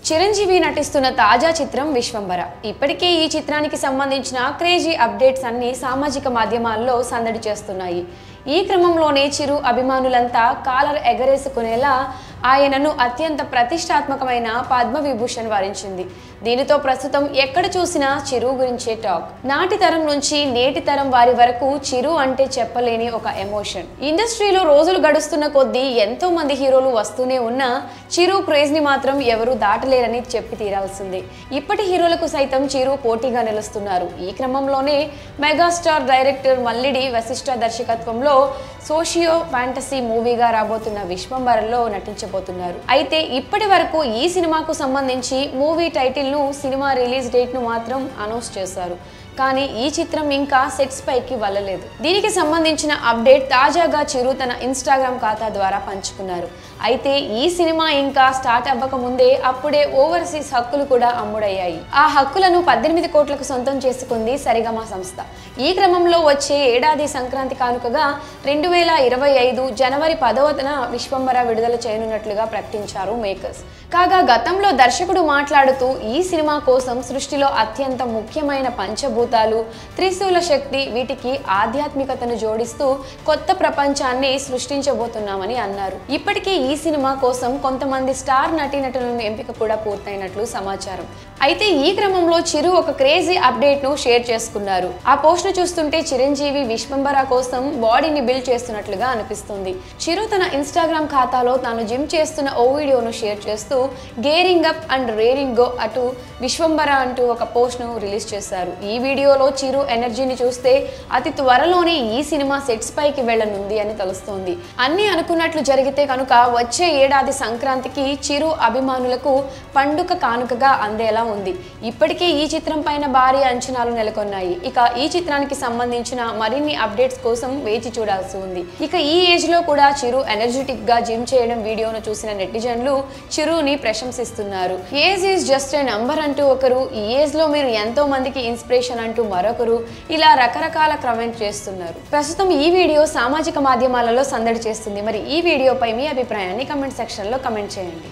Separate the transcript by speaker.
Speaker 1: చిరంజీవి నటిస్తున్న తాజా చిత్రం విశ్వంబర. ఇప్పటికే ఈ చిత్రానికి సంబంధించిన క్రేజీ అప్డేట్స్ అన్ని సామాజిక మాధ్యమాల్లో సందడి చేస్తున్నాయి. ఈ క్రమంలోనే చిరు అభిమానులంతా కాలర్ ఎగరేసుకునేలా ఆయనను అత్యంత ప్రతిష్టాత్మకమైన పద్మవిభూషణ్ వరించింది. దీనితో ప్రస్తుతం ఎక్కడ చూసినా చిరు గురించే టాక్. నాటి తరం నుంచి నేటి తరం వారి వరకు చిరు అంటే చెప్పలేని ఒక ఎమోషన్. ఇండస్ట్రీలో రోజులు గడుస్తున్న కొద్దీ ఎంతో మంది హీరోలు వస్తూనే ఉన్నా చిరు క్రేజ్ ని మాత్రం ఎవరూ దాటలేరని చెప్పి తీరాల్సిందే. ఇప్పటి హీరోలకు సైతం చిరు పోటీగా నిలుస్తున్నారు. ఈ క్రమంలోనే మెగాస్టార్ డైరెక్టర్ మల్లిడి వశిష్ఠ దర్శకత్వంలో సోషియో ఫ్యాంటసీ మూవీగా రాబోతున్న విశ్వంబరలో నటించబోతున్నారు. అయితే ఇప్పటి వరకు ఈ సినిమాకు సంబంధించి మూవీ టైటిల్ ను, సినిమా రిలీజ్ డేట్ ను మాత్రం అనౌన్స్ చేశారు. కానీ ఈ చిత్రం ఇంకా సెట్స్ పైకి వెళ్ళలేదు. దీనికి సంబంధించిన అప్డేట్ తాజాగా చిరు తన ఇన్స్టాగ్రామ్ ఖాతా ద్వారా పంచుకున్నారు. అయితే ఈ సినిమా ఇంకా స్టార్ట్ అవ్వక ముందే అప్పుడే ఓవర్సీస్ హక్కులు కూడా అమ్ముడయ్యాయి. ఆ హక్కులను 18 కోట్లకు సొంతం చేసుకుంది సరిగమ సంస్థ. ఈ క్రమంలో వచ్చే ఏడాది సంక్రాంతి కానుకగా 2025 జనవరి 10న విశ్వంబర విడుదల చేయనున్నట్లుగా ప్రకటించారు మేకర్స్. కాగా గతంలో దర్శకుడు మాట్లాడుతూ ఈ సినిమా కోసం సృష్టిలో అత్యంత ముఖ్యమైన పంచభూతాలు, త్రిశూల శక్తి, వీటికి ఆధ్యాత్మికతను జోడిస్తూ కొత్త ప్రపంచాన్ని సృష్టించబోతున్నామని అన్నారు. ఇప్పటికే ఈ సినిమా కోసం కొంతమంది స్టార్ నటీనటులను ఎంపిక కూడా పూర్తయినట్లు సమాచారం. అయితే ఈ క్రమంలో చిరు ఒక క్రేజీ అప్డేట్ ను షేర్ చేసుకున్నారు. ఆ పోస్ట్ ను చూస్తుంటే చిరంజీవి విశ్వంబర కోసం బాడీని బిల్డ్ చేస్తున్నట్లుగా అనిపిస్తుంది. చిరు తన ఇన్స్టాగ్రామ్ ఖాతాలో తాను జిమ్ చేస్తున్న ఓ వీడియోను షేర్ చేస్తూ gearing up and rearing go అటు విశ్వంబర అంటూ ఒక పోస్ట్ ను రిలీజ్ చేశారు. ఈ వీడియోలో చిరు ఎనర్జీని చూస్తే అతి త్వరలోనే ఈ సినిమా సెట్స్ పైకి వెళ్లనుంది అని తెలుస్తోంది. అన్ని అనుకున్నట్లు జరిగితే కనుక వచ్చే ఏడాది సంక్రాంతికి చిరు అభిమానులకు పండుగ కానుకగా అందేలా ఉంది. ఇప్పటికే ఈ చిత్రం పైన భారీ అంచనాలు నెలకొన్నాయి. ఇక ఈ చిత్రానికి సంబంధించిన మరిన్ని అప్డేట్స్ కోసం వేచి చూడాల్సి ఉంది. ఇక ఈ ఏజ్ లో కూడా చిరు ఎనర్జెటిక్ గా జిమ్ చేయడం వీడియోను చూసిన నెటిజన్లు చిరుని ప్రశంసిస్తున్నారు. Age is just a number అంటూ ఒకరు, ఈ ఏజ్ లో మీరు ఎంతో మందికి ఇన్స్పిరేషన్ అంటూ మరొకరు, ఇలా రకరకాల కామెంట్ చేస్తున్నారు. ప్రస్తుతం ఈ వీడియో సామాజిక మాధ్యమాలలో సందడి చేస్తుంది. మరి ఈ వీడియోపై మీ అభిప్రాయాన్ని కమెంట్ సెక్షన్ లో కమెంట్ చేయండి.